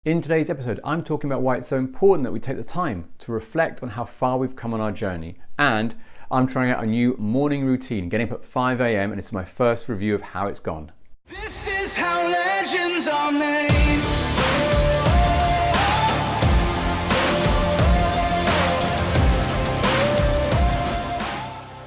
In today's episode, I'm talking about why it's so important that we take the time to reflect on how far we've come on our journey. And I'm trying out a new morning routine, getting up at 5 a.m. and it's my first review of how it's gone. This is how legends are made.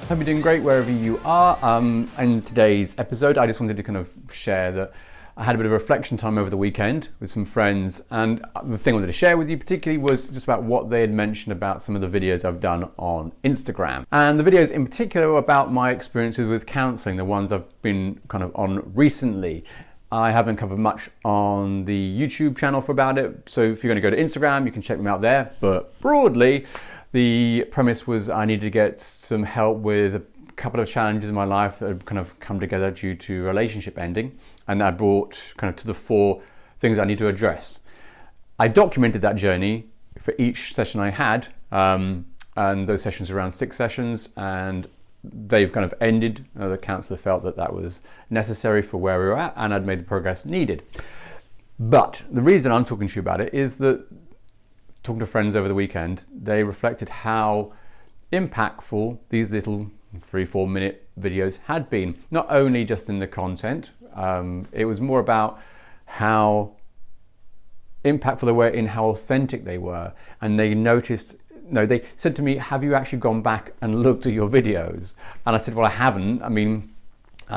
Hope you're doing great wherever you are. In today's episode, I just wanted to kind of share that I had a bit of reflection time over the weekend with some friends, and the thing I wanted to share with you particularly was just about what they had mentioned about some of the videos I've done on Instagram. And the videos in particular were about my experiences with counselling, the ones I've been kind of on recently. I haven't covered much on the YouTube channel for about it, so if you're going to go to Instagram, you can check them out there. But broadly, the premise was I needed to get some help with a couple of challenges in my life that had kind of come together due to relationship ending, and I brought kind of to the fore things I need to address. I documented that journey for each session I had, and those sessions were around 6 sessions, and they've kind of ended. The counsellor felt that that was necessary for where we were at, and I'd made the progress needed. But the reason I'm talking to you about it is that talking to friends over the weekend, they reflected how impactful these little 3-4 minute videos had been, not only just in the content. It was more about how impactful they were in how authentic they were. And they noticed, they said to me, have you actually gone back and looked at your videos? And I said, well, I haven't. I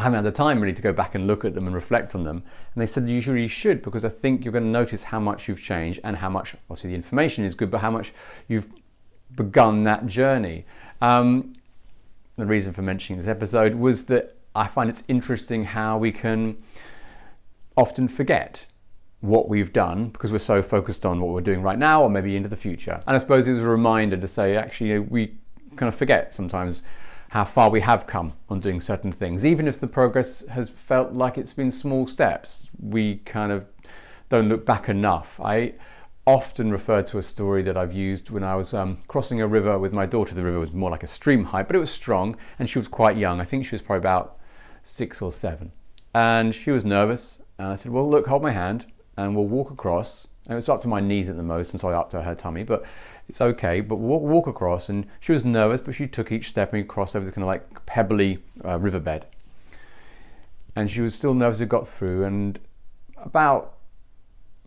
haven't had the time really to go back and look at them and reflect on them. And they said, you really should, because I think you're going to notice how much you've changed and how much, obviously the information is good, but how much you've begun that journey. The reason for mentioning this episode was that I find it's interesting how we can often forget what we've done because we're so focused on what we're doing right now or maybe into the future. And I suppose it was a reminder to say, actually, we kind of forget sometimes how far we have come on doing certain things. Even if the progress has felt like it's been small steps, we kind of don't look back enough. I often refer to a story that I've used when I was crossing a river with my daughter. The river was more like a stream height, but it was strong, and she was quite young. I think she was probably about 6 or 7. And she was nervous, and I said, well, look, hold my hand, and we'll walk across. And it was up to my knees at the most, and so up to her tummy, but it's okay. But we'll walk across, and she was nervous, but she took each step, and we crossed over this kind of like pebbly riverbed. And she was still nervous as we got through, and about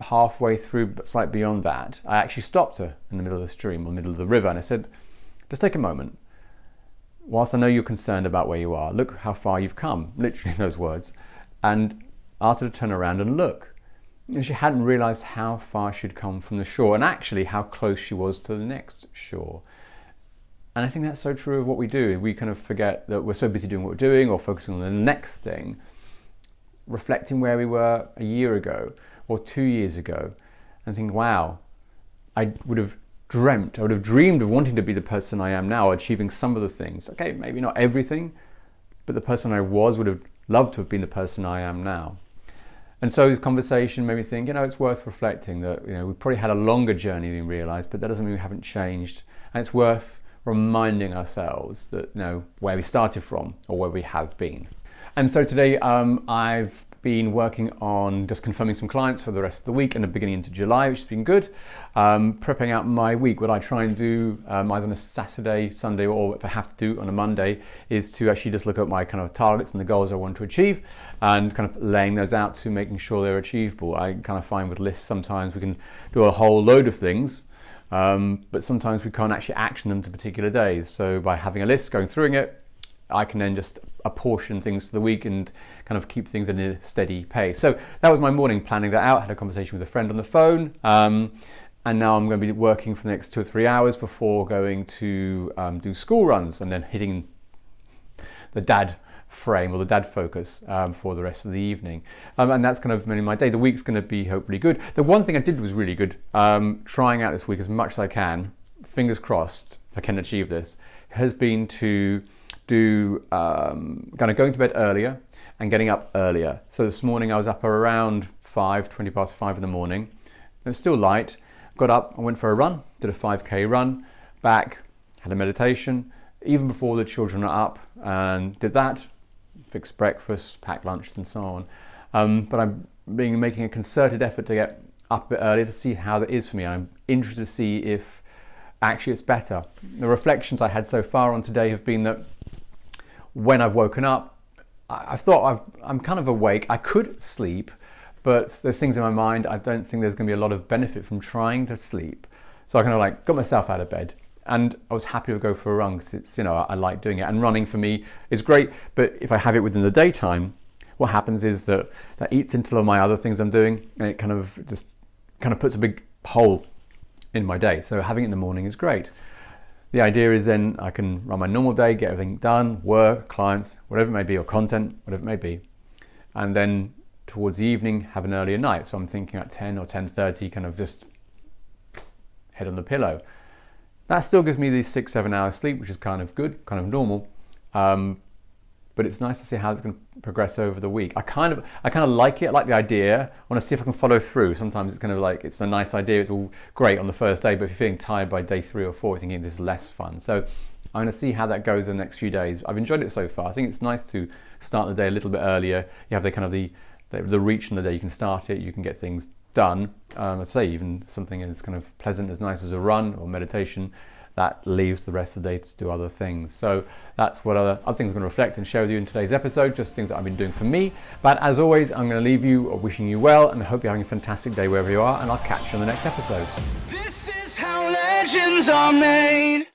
halfway through, but slightly beyond that, I actually stopped her in the middle of the stream or middle of the river, and I said, just take a moment. Whilst I know you're concerned about where you are, look how far you've come, literally those words, and asked her to turn around and look. And she hadn't realised how far she'd come from the shore, and actually how close she was to the next shore. And I think that's so true of what we do. We kind of forget that we're so busy doing what we're doing or focusing on the next thing, reflecting where we were a year ago or 2 years ago, and think, wow, I would have dreamt, I would have dreamed of wanting to be the person I am now, achieving some of the things. Okay, maybe not everything, but the person I was would have loved to have been the person I am now. And so this conversation made me think, it's worth reflecting that, we've probably had a longer journey than we realised, but that doesn't mean we haven't changed. And it's worth reminding ourselves that, where we started from or where we have been. And so today I've been working on just confirming some clients for the rest of the week and the beginning into July, which has been good. Prepping out my week. What I try and do either on a Saturday, Sunday, or if I have to do on a Monday, is to actually just look at my kind of targets and the goals I want to achieve and kind of laying those out to making sure they're achievable. I kind of find with lists sometimes we can do a whole load of things, but sometimes we can't actually action them to particular days. So by having a list, going through it, I can then just apportion things to the week and kind of keep things at a steady pace. So that was my morning, planning that out. Had a conversation with a friend on the phone, and now I'm going to be working for the next 2 or 3 hours before going to do school runs and then hitting the dad frame or the dad focus for the rest of the evening. And that's kind of mainly my day. The week's going to be hopefully good. The one thing I did was really good, trying out this week as much as I can, fingers crossed if I can achieve this, has been to do kind of going to bed earlier and getting up earlier. So this morning I was up around 20 past 5 in the morning. It was still light. Got up, I went for a run, did a 5k run, back, had a meditation, even before the children are up, and did that, fixed breakfast, packed lunches and so on. But I'm making a concerted effort to get up a bit earlier to see how that is for me. I'm interested to see if actually it's better. The reflections I had so far on today have been that when I've woken up, I thought I'm kind of awake. I could sleep, but there's things in my mind. I don't think there's going to be a lot of benefit from trying to sleep. So I kind of like got myself out of bed, and I was happy to go for a run because it's, you know, I like doing it, and running for me is great. But if I have it within the daytime, what happens is that eats into all my other things I'm doing, and it kind of puts a big hole in my day. So having it in the morning is great. The idea is then I can run my normal day, get everything done, work, clients, whatever it may be, or content, whatever it may be. And then towards the evening, have an earlier night. So I'm thinking at 10 or 10:30, kind of just head on the pillow. That still gives me these 6-7 hours sleep, which is kind of good, kind of normal. But it's nice to see how it's going to progress over the week. I kind of like it. I like the idea. I want to see if I can follow through. Sometimes it's kind of like, it's a nice idea. It's all great on the first day, but if you're feeling tired by day 3 or 4, you're thinking this is less fun. So I'm going to see how that goes in the next few days. I've enjoyed it so far. I think it's nice to start the day a little bit earlier. You have the kind of the reach in the day. You can start it. You can get things done. I say even something as kind of pleasant, as nice as a run or meditation, that leaves the rest of the day to do other things. So that's what other things I'm going to reflect and share with you in today's episode, just things that I've been doing for me. But as always, I'm going to leave you wishing you well, and I hope you're having a fantastic day wherever you are, and I'll catch you on the next episode. This is how legends are made.